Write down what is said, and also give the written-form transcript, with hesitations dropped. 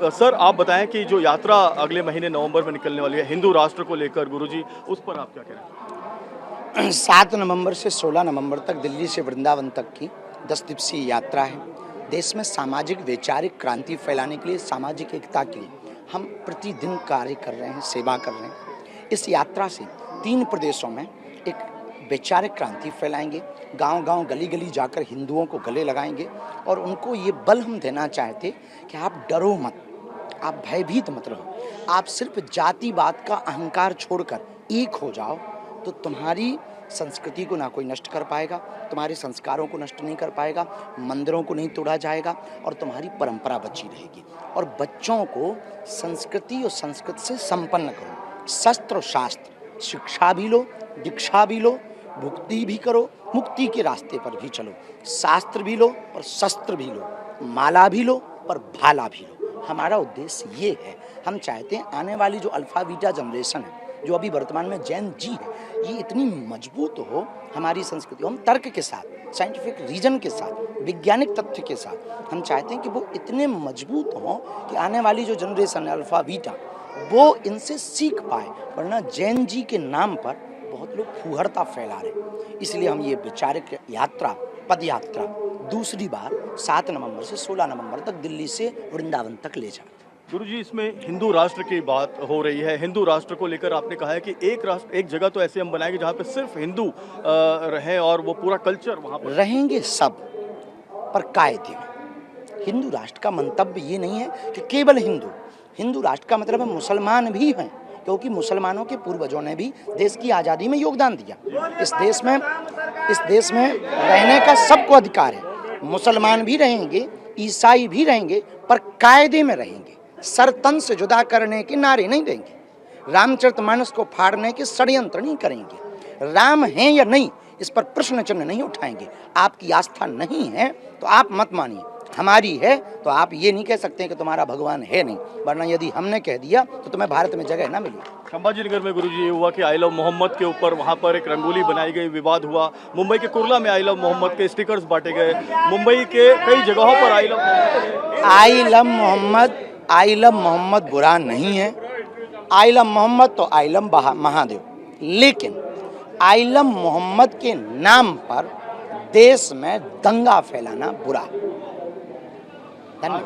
Sir आप बताएं कि जो यात्रा अगले महीने नवंबर में निकलने वाली है हिंदू राष्ट्र को लेकर गुरुजी, उस पर आप क्या कह रहे हैं? 7 नवंबर से 16 नवंबर तक दिल्ली से वृंदावन तक की 10 दिवसीय यात्रा है। देश में सामाजिक वैचारिक क्रांति फैलाने के लिए, सामाजिक एकता के लिए हम प्रतिदिन कार्य कर रहे हैं, सेवा कर रहे हैं। इस यात्रा से 3 प्रदेशों में एक वैचारिक क्रांति फैलाएंगे, गांव-गांव, गली-गली जाकर हिंदुओं को गले लगाएंगे और उनको ये बल हम देना चाहते कि आप डरो मत, आप भयभीत मत रहो, आप सिर्फ जातिवाद का अहंकार छोड़कर एक हो जाओ, तो तुम्हारी संस्कृति को ना कोई नष्ट कर पाएगा, तुम्हारे संस्कारों को नष्ट नहीं कर पाएगा, मंदिरों को नहीं तोड़ा जाएगा और तुम्हारी परंपरा बची रहेगी। और बच्चों को संस्कृति और संस्कृत से संपन्न करो, शस्त्र और शास्त्र, शिक्षा भी लो, दीक्षा भी लो, भुक्ति भी करो, मुक्ति के रास्ते पर भी चलो, शास्त्र भी लो और शस्त्र भी लो, माला भी लो और भाला भी लो। हमारा उद्देश्य ये है, हम चाहते हैं आने वाली जो अल्फा बीटा जनरेशन है, जो अभी वर्तमान में जैन जी है, ये इतनी मजबूत हो हमारी संस्कृति, हम तर्क के साथ, साइंटिफिक रीजन के साथ, वैज्ञानिक तथ्य के साथ हम चाहते हैं कि वो इतने मजबूत हों कि आने वाली जो जनरेशन है अल्फा बीटा, वो इनसे सीख पाए। वरना जैन जी के नाम पर बहुत लोग फूहड़ता फैला रहे। इसलिए हम ये वैचारिक यात्रा, पद यात्रा दूसरी बार 7 नवंबर से 16 नवंबर तक दिल्ली से वृंदावन तक ले जाते हैं। गुरुजी, इसमें हिंदू राष्ट्र की बात हो रही है। हिंदू राष्ट्र को लेकर आपने कहा है कि एक राष्ट्र, एक जगह तो ऐसे हम बनाएंगे जहाँ पे सिर्फ हिंदू रहें और वो पूरा कल्चर वहाँ पर रहेंगे सब, पर कायदे में। हिंदू राष्ट्र का मंतव्य ये नहीं है कि केवल हिंदू, हिंदू राष्ट्र का मतलब है मुसलमान भी हैं, क्योंकि मुसलमानों के पूर्वजों ने भी देश की आज़ादी में योगदान दिया। इस देश में रहने का सबको अधिकार है। मुसलमान भी रहेंगे, ईसाई भी रहेंगे, पर कायदे में रहेंगे। सर तन से जुदा करने के नारे नहीं देंगे, रामचरितमानस को फाड़ने के षड्यंत्र नहीं करेंगे, राम हैं या नहीं इस पर प्रश्न चिन्ह नहीं उठाएंगे। आपकी आस्था नहीं है तो आप मत मानिए, हमारी है तो आप ये नहीं कह सकते कि तुम्हारा भगवान है नहीं, वरना यदि हमने कह दिया तो तुम्हें भारत में जगह ना मिली। संभाजी नगर में गुरुजी ये हुआ कि आई लव मोहम्मद के ऊपर वहाँ पर एक रंगोली बनाई गई, विवाद हुआ। मुंबई के कुर्ला में आई लव मोहम्मद के स्टिकर्स बांटे गए। मुंबई के कई जगहों पर आई लव मोहम्मद बुरा नहीं है। आई लव मोहम्मद तो आई लव महादेव, लेकिन आई लव मोहम्मद के नाम पर देश में दंगा फैलाना बुरा है। धन्यवाद।